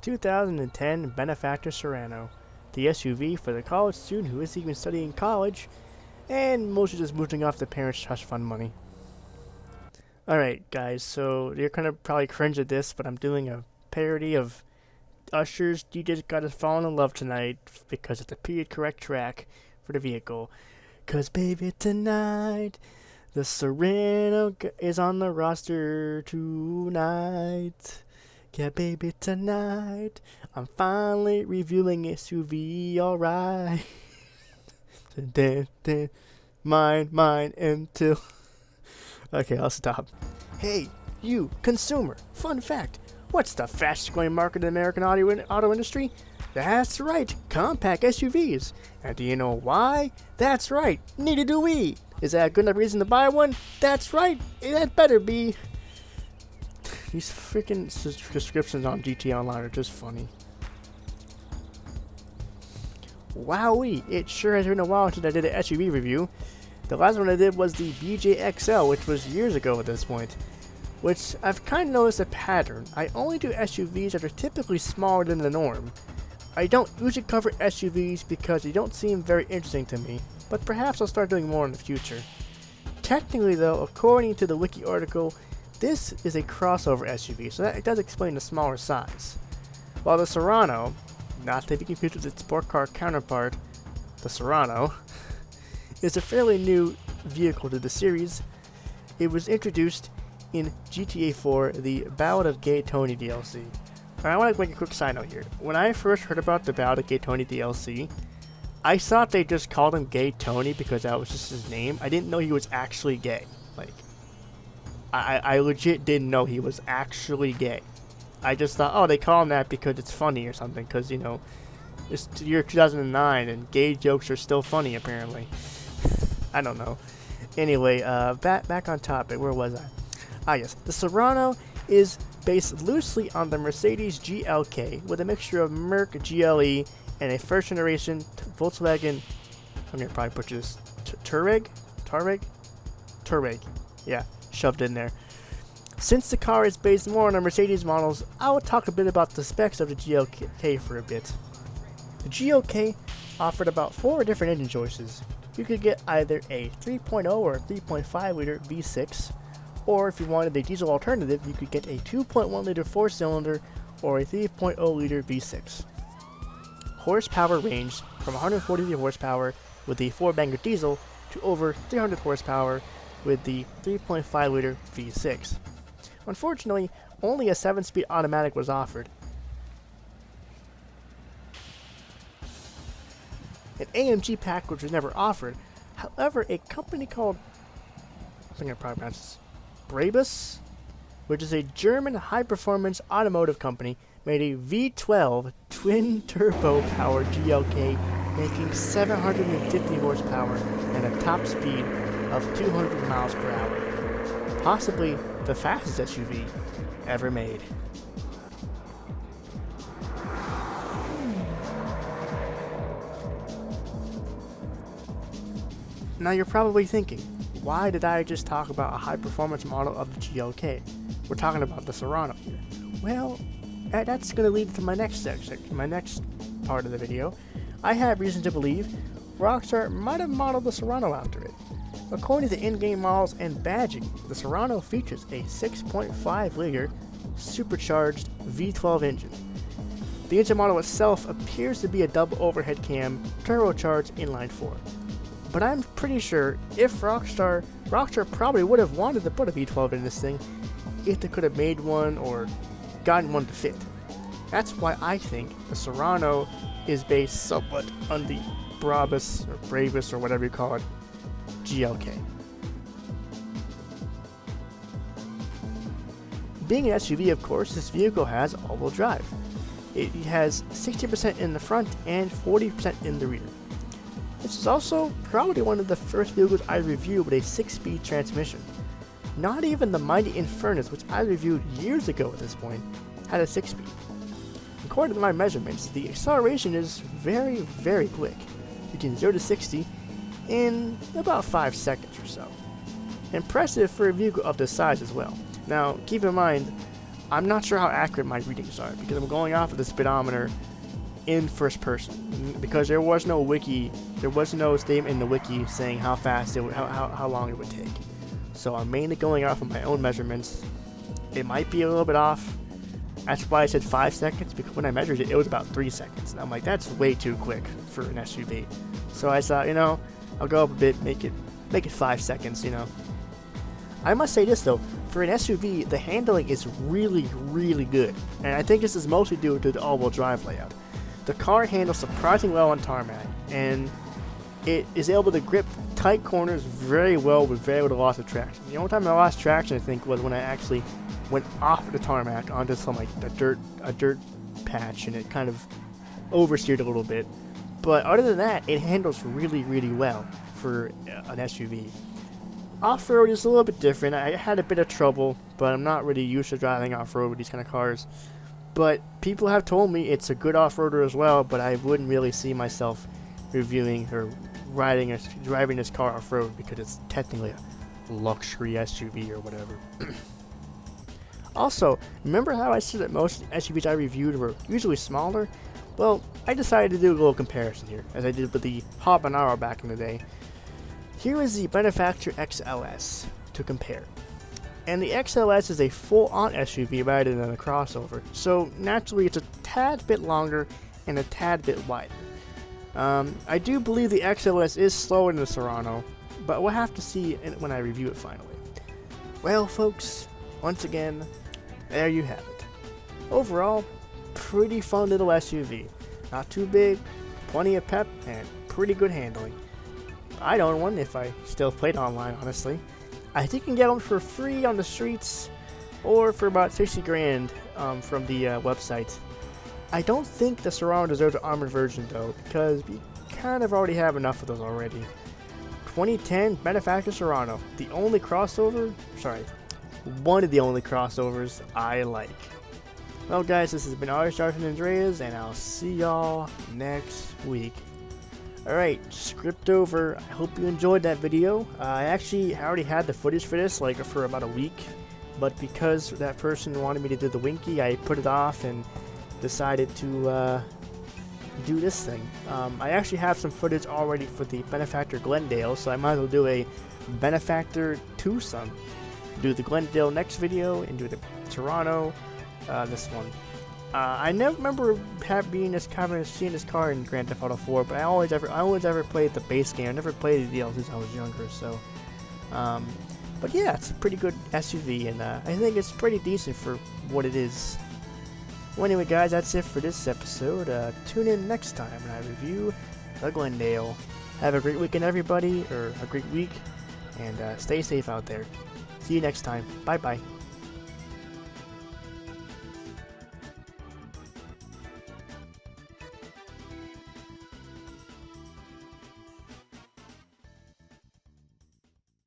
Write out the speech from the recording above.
2010 Benefactor Serrano, the SUV for the college student who isn't even studying college and mostly just moving off the parents' trust fund money. Alright guys, so you're gonna probably cringe at this, but I'm doing a parody of Usher's You Just Gotta Fall in Love Tonight because it's the period correct track for the vehicle. 'Cause baby tonight, the Serrano is on the roster tonight. Yeah, baby, tonight I'm finally reviewing SUV, alright. Mine until. Okay, I'll stop. Hey, you consumer! Fun fact: what's the fastest-growing market in the American auto industry? That's right, compact SUVs. And do you know why? That's right, neither do we. Is that a good enough reason to buy one? That's right, that better be. These freaking descriptions on GT Online are just funny. Wowee, it sure has been a while since I did an SUV review. The last one I did was the BJ-XL, which was years ago at this point. Which I've kind of noticed a pattern. I only do SUVs that are typically smaller than the norm. I don't usually cover SUVs because they don't seem very interesting to me, but perhaps I'll start doing more in the future. Technically though, according to the wiki article, this is a crossover SUV, so that it does explain the smaller size. While the Serrano, not to be confused with its sport car counterpart, the Serrano, is a fairly new vehicle to the series. It was introduced in GTA 4, the Ballad of Gay Tony DLC. I want to make a quick side note here. When I first heard about the Ballad of Gay Tony DLC, I thought they just called him Gay Tony because that was just his name. I didn't know he was actually gay. Like, I legit didn't know he was actually gay. I just thought, oh, they call him that because it's funny or something. Because, you know, it's the year 2009 and gay jokes are still funny apparently. I don't know. Anyway, back on topic. Where was I? Ah, yes. The Serrano is based loosely on the Mercedes GLK with a mixture of Merc GLE and a first generation Volkswagen. I'm gonna probably butcher this. Touareg. Yeah, shoved in there. Since the car is based more on the Mercedes models, I will talk a bit about the specs of the GLK for a bit. The GLK offered about 4 different engine choices. You could get either a 3.0 or a 3.5 liter V6, or if you wanted a diesel alternative, you could get a 2.1 liter 4-cylinder or a 3.0 liter V6. Horsepower ranged from 143 horsepower with the 4-banger diesel to over 300 horsepower with the 3.5 liter V6. Unfortunately, only a 7-speed automatic was offered. An AMG package was never offered. However, a company called, I think I probably pronounced this, Brabus, which is a German high-performance automotive company, made a V12 twin-turbo powered GLK, making 750 horsepower and a top speed of 200 miles per hour. Possibly the fastest SUV ever made. Now you're probably thinking, why did I just talk about a high-performance model of the GLK? We're talking about the Serrano here. Well, that's going to lead to my next section, my next part of the video. I have reason to believe Rockstar might have modeled the Serrano after it. According to in-game models and badging, the Serrano features a 6.5 liter supercharged V12 engine. The engine model itself appears to be a double overhead cam turbocharged inline 4. But I'm pretty sure if Rockstar probably would have wanted to put a V12 in this thing if they could have made one or gotten one to fit. That's why I think the Serrano is based somewhat on the Brabus or whatever you call it, GLK. Being an SUV, of course, this vehicle has all-wheel drive. It has 60% in the front and 40% in the rear. This is also probably one of the first vehicles I reviewed with a 6-speed transmission. Not even the mighty Infernus, which I reviewed years ago at this point, had a 6-speed. According to my measurements, the acceleration is very, very quick, between 0 to 60 in about 5 seconds or so. Impressive for a vehicle of this size as well. Now, keep in mind, I'm not sure how accurate my readings are because I'm going off of the speedometer in first person, because there was no statement in the wiki saying how fast how long it would take. So I'm mainly going off of my own measurements. It might be a little bit off. That's why I said 5 seconds, because when I measured it, it was about 3 seconds. And I'm like, that's way too quick for an SUV. So I thought, I'll go up a bit, make it 5 seconds, I must say this though, for an SUV, the handling is really, really good. And I think this is mostly due to the all-wheel drive layout. The car handles surprisingly well on tarmac, and it is able to grip tight corners very well with very little loss of traction. The only time I lost traction, I think, was when I actually went off the tarmac onto some like a dirt patch, and it kind of oversteered a little bit. But other than that, it handles really, really well for an SUV. Off-road is a little bit different. I had a bit of trouble, but I'm not really used to driving off-road with these kind of cars. But people have told me it's a good off-roader as well, but I wouldn't really see myself reviewing or driving this car off-road because it's technically a luxury SUV or whatever. Also, remember how I said that most SUVs I reviewed were usually smaller? Well, I decided to do a little comparison here, as I did with the Habanero back in the day. Here is the Benefactor XLS to compare. And the XLS is a full-on SUV rather than a crossover, so naturally it's a tad bit longer and a tad bit wider. I do believe the XLS is slower than the Serrano, but we'll have to see when I review it finally. Well folks, once again, there you have it. Overall, pretty fun little SUV. Not too big, plenty of pep, and pretty good handling. I'd own one if I still played online, honestly. I think you can get them for free on the streets, or for about 60 grand from the website. I don't think the Serrano deserves an armored version though, because we kind of already have enough of those already. 2010 Benefactor Serrano, one of the only crossovers I like. Well guys, this has been Andreas, and I'll see y'all next week. Alright, script over. I hope you enjoyed that video. I already had the footage for this for about a week, but because that person wanted me to do the Winky, I put it off and decided to do this thing. I actually have some footage already for the Benefactor Glendale, so I might as well do a Benefactor twosome. Do the Glendale next video and do the Serrano this one. I never remember seeing this car in Grand Theft Auto 4, but I always ever played the base game. I never played the DLCs when I was younger, so. But yeah, it's a pretty good SUV, and I think it's pretty decent for what it is. Well, anyway, guys, that's it for this episode. Tune in next time when I review the Glendale. Have a great weekend, everybody, or a great week, and stay safe out there. See you next time. Bye-bye.